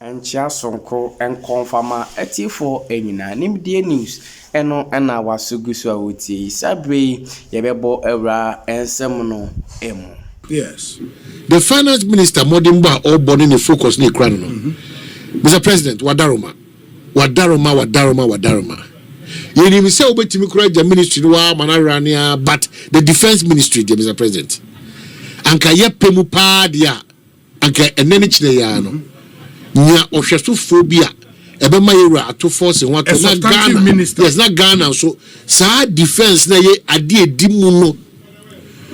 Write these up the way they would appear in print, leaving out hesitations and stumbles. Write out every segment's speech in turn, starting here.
and Chiasonko and Confama eti4 enina nimdie news eno na wasugusu awuti sabre yebebo era ensemno emu. Yes. The finance minister Modimba all born in the focus ni kran no. Mr. President, Wadaroma. You say obetimi kura the ministry wa manarania, but the defense ministry, Mr. President. Anka ye pemu pa dia anka eneni chine ya no. Nya ohweso phobia ebe ma yewura ato force en wato na Ghana minister. Yes, na Ghana so sa defense na ye ade edimu no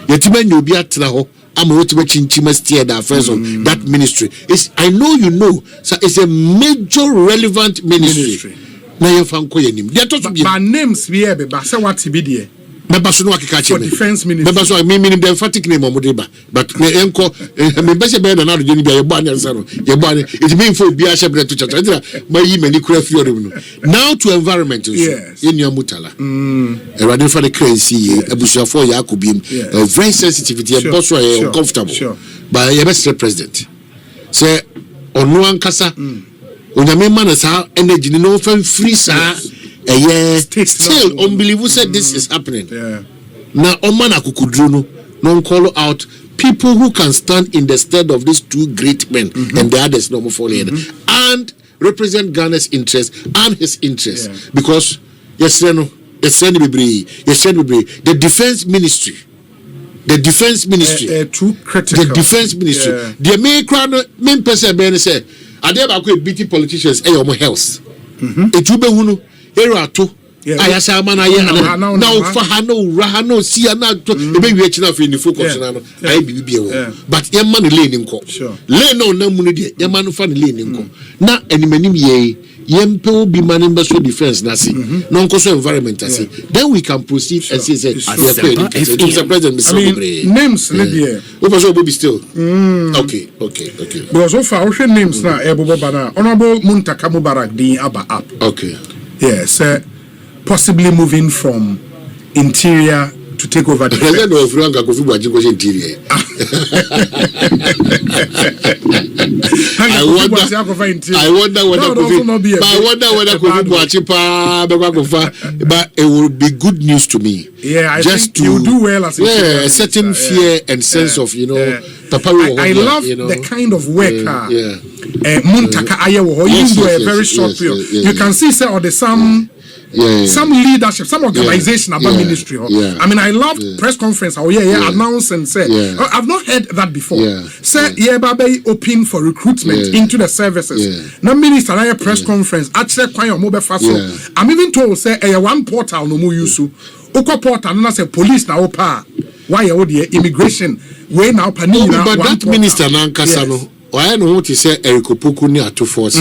yetiba nya obi atena ho ama wotiba chinchima steer the affairs of that ministry. It's, I know you know, so it's a major relevant ministry. Na ye fanko yenim they to be names we be ba say what be there Mebaso no akeka che me defense ministry mebaso me meaning the emphatic name omodeba but me enko me be se be na do ni bia ye bo ansa no ye bo it mean for bia she bre to chacha ma yi mani kura fiore no now to environment so in your mutala erade for the currency abusuafo ya akobiem very sensitivity and boss were uncomfortable but ye best president say onu ankasa onyame man sa energy no fan free sa still unbelievable said this is happening. Now Omana Kukudruno non call out people who can stand in the stead of these two great men and the others no more falling and represent Ghana's interest and his interest because the defense ministry too critical. The defense ministry the main person ben say adeba ko beating politicians health it will be hunu era to ayasa mana ye now for hano rahano see na to e be wi china for ni focus na no ai bibi wo but ye man lane nko lane no na munu de ye man fa lane nko na animanim ye yempe obi man be so defense na see no nko so environment see then we can proceed and say Mr. President names le there over so be still okay because so far we names na ebobo bana honorable Muntaka Mubarak din aba up okay. Yes, possibly moving from interior to take over the president of Frank Kofi Boakye Clashes interior. I wonder whether Kofi Boakye but it will be good news to me. Yeah, I just think you do well as a certain fear and sense of I love the kind of work Muntaka Ayewo even though a very short period. You can see or there's some leadership, some organization about ministry. I mean, I loved press conference. Announce and say, I've not heard that before. Say, baby, open for recruitment into the services. Now, minister, I press conference. Actually, I'm even told say, one portal no more use. Oko portal, no say police now pa. Why the immigration? Way now panina. But that minister Nankasano, I know what he said. Erikopuku ni atu force.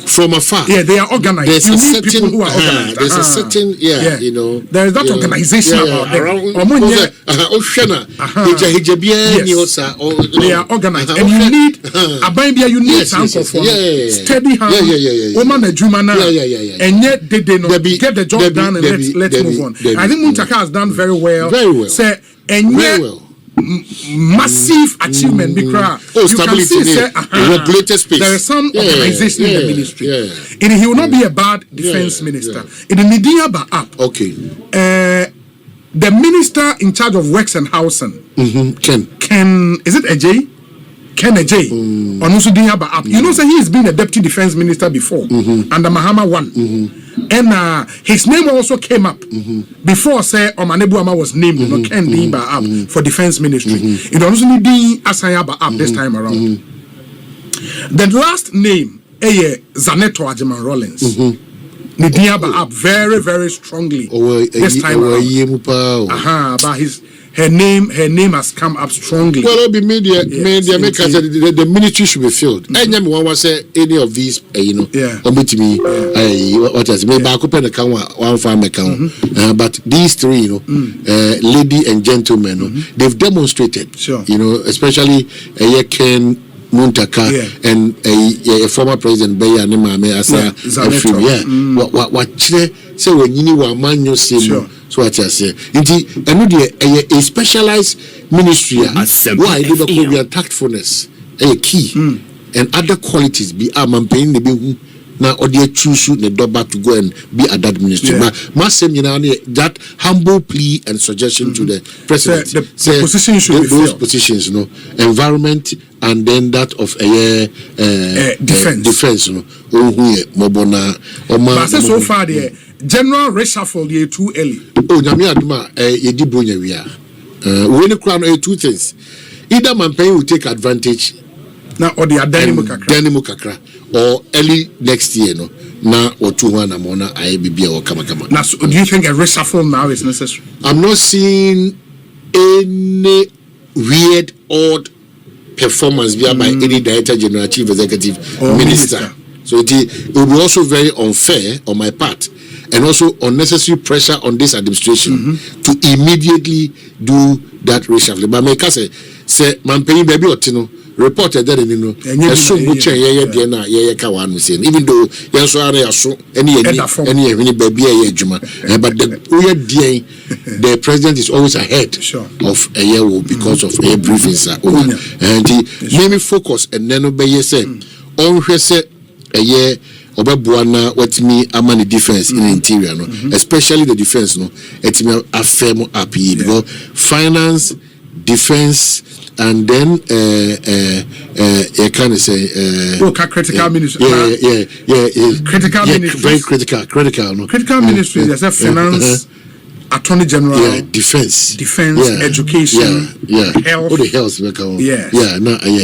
From afar, they are organized. There's you a need certain, people who are organized. There's a certain, you know, there is that organization about them. They are organized, and you need a bambia. You need some steady hand, woman a jumana, and yet they get the job done and let's move on. I think Muntaka has done very well. Say and yet. Massive achievement because you can see regulated space. There is some organization in the ministry. He will not be a bad defense minister. In the media up. Okay. The minister in charge of works and housing. Ken is it AJ? Ken AJ. You know, so he has been a deputy defense minister before under Mahama 1. And his name also came up before say Omanebuama was named Ken Dimba up for defense ministry. It also need Asayaba up this time around. The last name Zenator Rawlings. Nidiaba up very, very strongly this time around. But her name has come up strongly. Well, it'll be media make us the ministry should be filled. Any one say any of these, omit me. What has maybe I could pen account one farm account. But these three, lady and gentlemen, they've demonstrated. Especially Ken Muntaka and a former president Beya Nemame as a what say when you were man you see. So what I say, a specialized ministry. Why do the tactfulness a key and other qualities be amampain the be now or they choose the double to go and be at that ministry. But that humble plea and suggestion to the president. The position should be those positions, environment and then that of defense, But so far the general reshuffle the too early. Oh, Namiadma, Yedibronya, we are. When the crown two things. Either Mampain will take advantage now or the Dynamo Kakra or early next year, now or 2-1 Amona IBB or Kamakama. Now, so do you think a reshuffle now is necessary? I'm not seeing any weird, odd performance by any director general, chief executive, or minister. So it will be also very unfair on my part, and also unnecessary pressure on this administration to immediately do that reshuffle. But make us say Mampain baby otino reported that even though any baby but the president is always ahead of a year because of a briefings and he made me focus and then obey say on a year Obabuana what me amani defense in the interior especially the defense it's me affirm up because finance, defense, and then you can say critical ministry. Critical ministry. Very critical. No. Critical ministry. There's a finance, attorney general, defense, education, health. All the health. All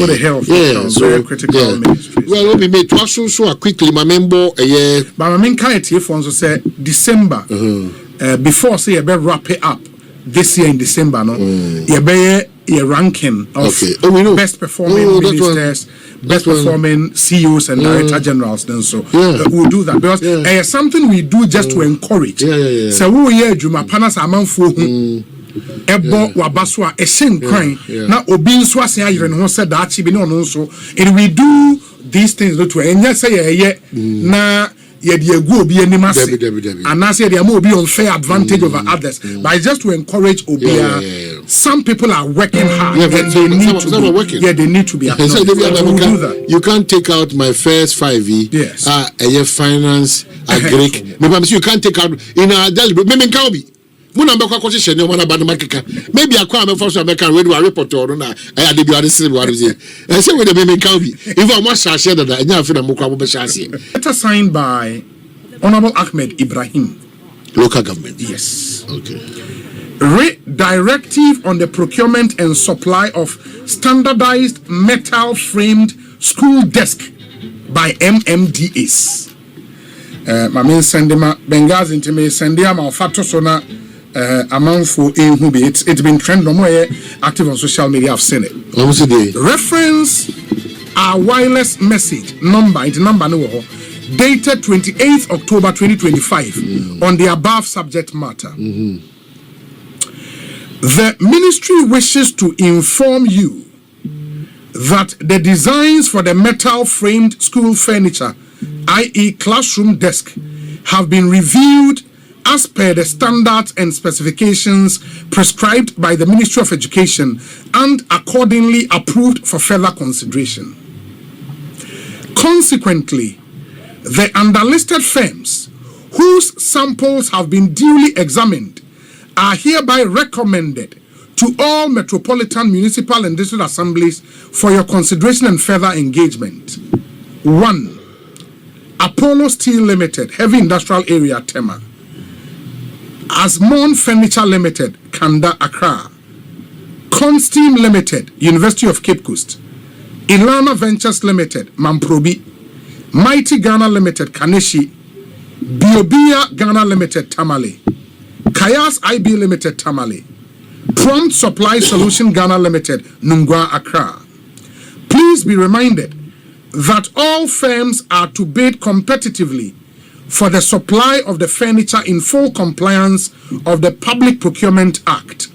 the health. So very critical ministries. Well, we made so quickly. My member, but my main kind of also said December. Before say you better wrap it up this year in December. No, you better. A ranking of best performing ministers, best performing CEOs and director generals. Then so we'll do that because something we do just to encourage. So we hear Juma Panas Amanfu Ebo Wabaswa Eshin crying now Obin Swasi Iron who said that she be no so and we do these things to and yes say na go be any mass and I say there will be unfair advantage over others but just to encourage Obia. Some people are working hard and they need to be working. They need to be acknowledged. You can't take out my first 5 yes finance agric you can't take out in a maybe can be maybe I come first American radio report or na I had the other same what is it and say with the maybe can be if I must share that I feel letter signed by Honorable Ahmed Ibrahim, local government. Yes. Okay. Directive on the procurement and supply of standardized metal framed school desk by MMDAs. My main sendema Benghazi into me sendia ma fato sona amount for it's been trend no more active on social media. I've seen it. Reference our wireless message number no dated 28th October 2025 on the above subject matter. The ministry wishes to inform you that the designs for the metal framed school furniture, i.e. classroom desk, have been reviewed as per the standards and specifications prescribed by the Ministry of Education and accordingly approved for further consideration. Consequently, the underlisted firms whose samples have been duly examined are hereby recommended to all metropolitan municipal and district assemblies for your consideration and further engagement. 1. Apollo Steel Limited, Heavy Industrial Area, Tema. Asmon Furniture Limited, Kanda, Accra. Consteam Limited, University of Cape Coast. Ilana Ventures Limited, Mamprobi. Mighty Ghana Limited, Kaneshi. Biobia Ghana Limited, Tamale. Kayas IB Limited, Tamale. Prompt Supply Solution Ghana Limited, Nungwa, Accra. Please be reminded that all firms are to bid competitively for the supply of the furniture in full compliance of the Public Procurement Act.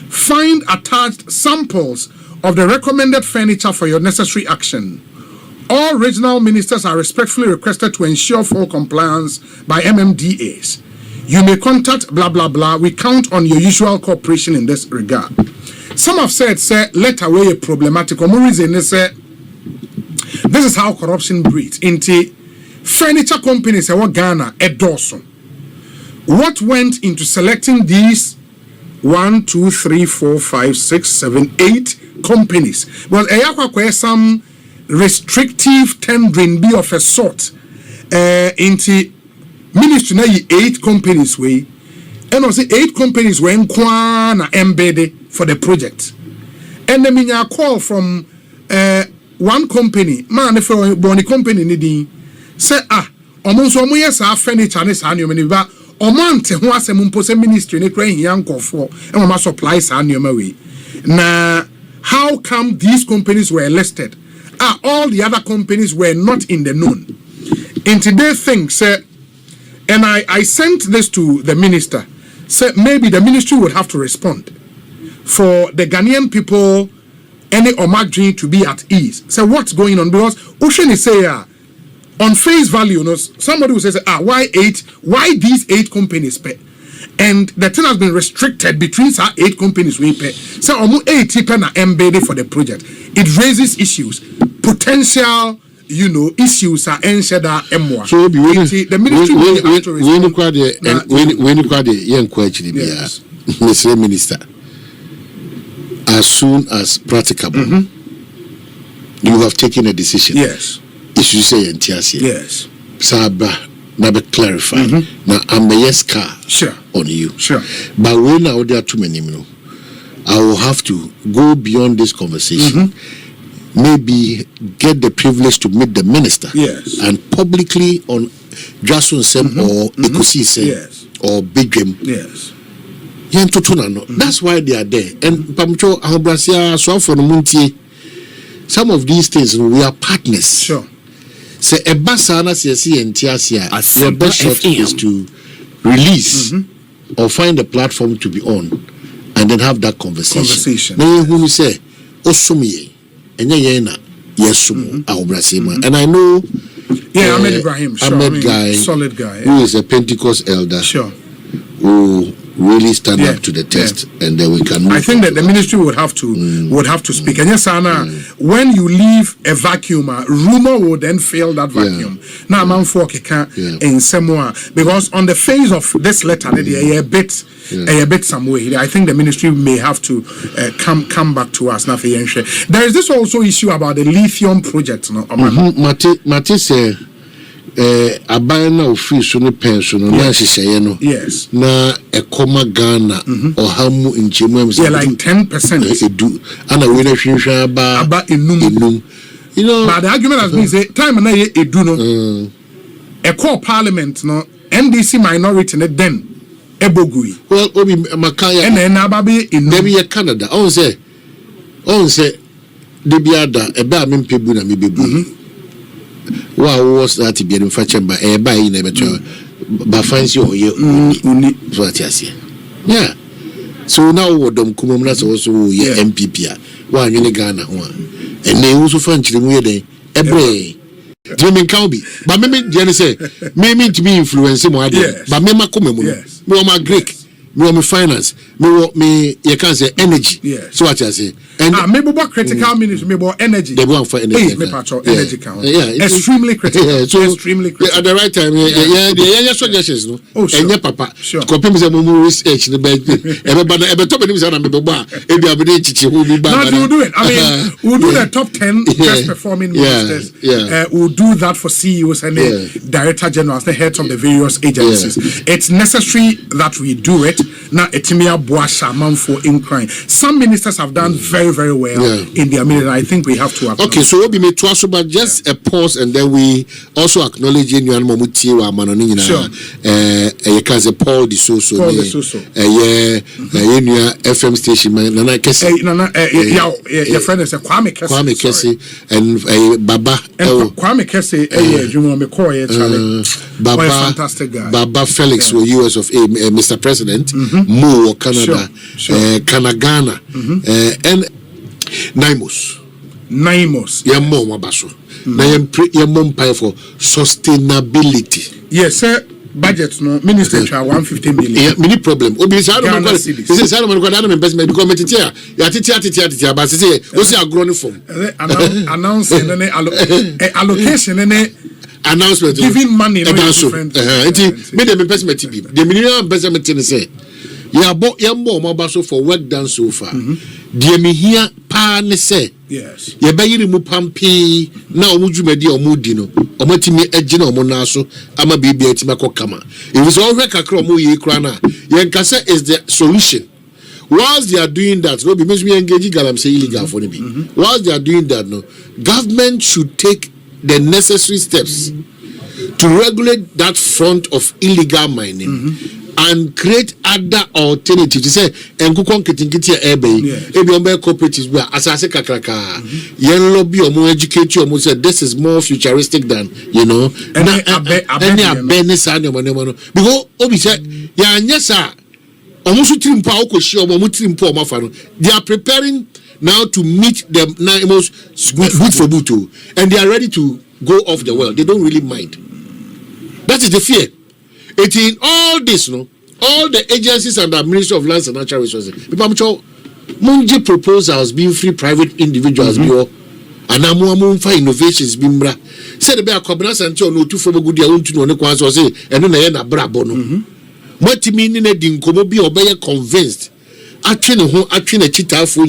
Find attached samples of the recommended furniture for your necessary action. All regional ministers are respectfully requested to ensure full compliance by MMDAs. You may contact blah blah blah. We count on your usual cooperation in this regard. Some have said, say, let away a problematic. Or more reason, they say, This is how corruption breeds. Into furniture companies, Ghana, a dozen. What went into selecting these 1, 2, 3, 4, 5, 6, 7, 8 companies? Well, some restrictive tendering be of a sort into ministry na 8 companies way, and also 8 companies were embedded for the project. And then I call from one company, man, if a company needing say almost almost furniture and ba omante ho asem mpose ministry ne kra hia nkofo e mama supply sa anoma we. Na how come these companies were listed? All the other companies were not in the known. In today's thing, say, and I sent this to the minister, say maybe the ministry would have to respond for the Ghanaian people, any Omagri to be at ease. So what's going on? Because Ocean is say on face value, you know, somebody will say, why these 8 companies pay? And the thing has been restricted between 8 companies we pay. So almost 80 pen are embedded for the project. It raises issues, potential, you know, issues are answered MWA. So the ministry will have to respond. When you the young question, Mr. Minister, as soon as practicable, you have taken a decision. Yes. If you say NTS, yes. Sabra, never clarify. Now I'm a yes car on you. Sure. But when I there too many, I will have to go beyond this conversation. Maybe get the privilege to meet the minister. Yes. And publicly on Jason Sem or Ekusi Sem or Big Game. Yes. That's why they are there. And Pamcho Ahubrasia so for the Munti. Some of these things we are partners. Sure. So a basana CSC and Tiasia, your best shot is to release or find a platform to be on and then have that conversation. Now who say Osumi and Yesum Ahubrasima. And I know Ahmed Ibrahim, Ahmed guy, solid guy, who is a Pentecost elder. Sure. Who really stand up to the test, and then we can move. I think that the ministry would have to speak. And yes, Anna, when you leave a vacuum, rumor will then fill that vacuum. Now, man, for in somewhere because on the face of this letter, a bit some way. I think the ministry may have to come back to us. There is this also issue about the lithium project. No, Mate say. Abana office no pension no na hyehyeye no yes na ekoma Ghana or hamu nchemu like 10% edu ana we na hwehwe aba enum you know but the argument has been say time na ye edu no a core parliament no NDC minority ne then ebogui well obi makaya na ababe enum be Canada on say de biada ebe amempebu na mebebu what was that to be in fashion by a buy in a better by fancy or you what I say. Yeah. So now what them come also MPP one in Ghana one and they also French the way they every dreaming can be but maybe Jenny say maybe to be influencing more but me come me my Greek me finance me you can say energy so what I say and maybe about critical ministry maybe energy they want for energy energy count extremely critical so extremely critical at the right time suggestions no and your papa compare say mo research the best everybody top me say na me boba e be abede chichi who be bad we'll do it I mean we'll do the top 10 best performing ministers we'll do that for CEOs and director generals the heads of the various agencies it's necessary that we do it now etimia boasha man for incline some ministers have done very well in their ministry. I think we have to okay so we'll be made to also but just a pause and then we also acknowledge you and Momuti wa manoni na you can say Paul de Soso FM station nana kesi your friend is Kwame Kesi and Baba Kwame Kesi Juma McCoy Baba fantastic guy Baba Felix for US of Mr. President Mo Canada Kanagana and Naimos yemo wabaso na yem pay for sustainability yes sir budget no minister try 150 million. Yeah, mini problem. Obi say no man say say no man go na investment because metitia ya titia but say o say agro no form. Announce allocation announcement giving money no different. Me the investment be. The minimum investment say ya mo ba so for work done so far. The me here pa ne say yes. Ye ba yiri mu pampi na omudwumadi omudi no omatimi agye na omona so ama bibia atima kokama. It was all kakra omoyi kra na ye nkasa is the solution. Whilst they are doing that, no be means we engage galamsey illegal for be. Whilst they are doing that, no, government should take the necessary steps to regulate that front of illegal mining and create other alternatives. Say enkukon kitinkiti ebe ebi ombe cooperatives where asase kakraka yen lobby omo educate omo say this is more futuristic than na any abene sa ne mo because obi say ya nyesa omo so trimpo akoshi omo trimpo omo fa no they are preparing now to meet the most good for buto and they are ready to go off the world. They don't really mind. That is the fear. It in all this, all the agencies and the Ministry of Lands and Natural Resources, people munji proposals being free private individuals bio and amu innovations bimbra. Say the be a covenant until no two from a good year to no kwanso say and na brabo no. What mean in a dinko be obey convinced. Actually a cheetah for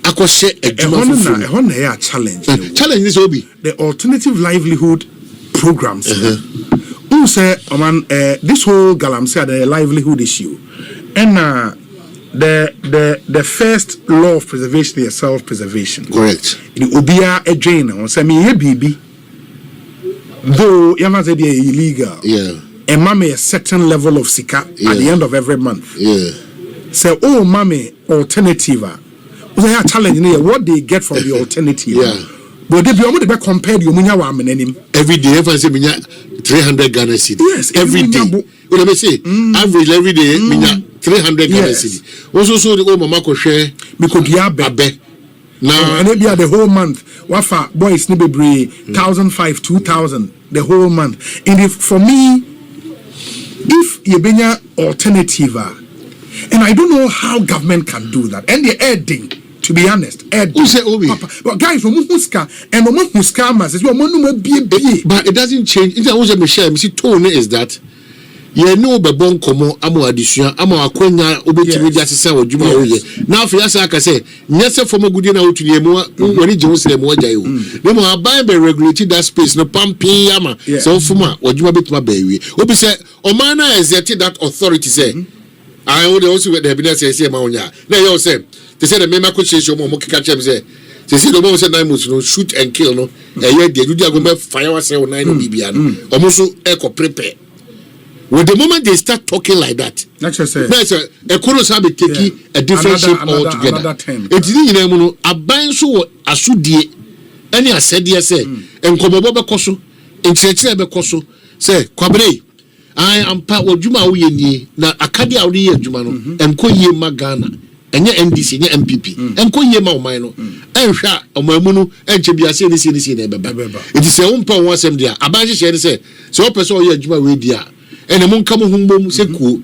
akoshe eduma challenge. Challenge this obi. The alternative livelihood programs. Who say this whole galamsey the livelihood issue and the first law of preservation is self-preservation. Correct. The obia a drain on say me ye bibi though yama say they illegal. Yeah. And mommy a certain level of sika at the end of every month. Yeah. Say mommy alternative. They are challenging what they get from the alternative. Yeah. But they be able to compare the munya wa menenim. Every day, everyone say minya 300 Ghana cedi. Yes, every day. What let me say? Average every day minya 300 Ghana cedi. Also, so the mama ko share because you abe. Now, and maybe the whole month. Wafa boys ni bebre 1,500, 2,000 the whole month. And if for me, if you benya alternative, and I don't know how government can do that, and they're adding. To be honest, who say Obi? But guys, but it doesn't change. It's always a machine. See, tone is that you know the bon komo amo addition amo akwenya obetimi just say odwuma oye. Now for yasa aka say nyese from agudi na otu ye mo woni je wo sele mo agya yo. Dem aban be regulate that space no pampi ama. So fuma odwuma betuma ba wi. Obi say o man na exert that authority say I would also the evidence say ma onya. Na you say they said the member could say so more catch them say the moment said 9 months shoot and kill no you do go fire say 9 bibian almost echo prepare with the moment they start talking like that that's say a chorus have taking a different shape altogether it is in no aban so asudie any asede say enkomobo be koso enchirechire be koso say kwabre I am part of Juma Uyeni na akadi a odi adwuma no enko yie magana enye NDC enye MPP enko yie ma oman no enhwa omamu no enche biase ni si na beba it is a umpa won asem dia abanhye hye ni se opese oye adwuma we dia ene mo nka mo humbom se ku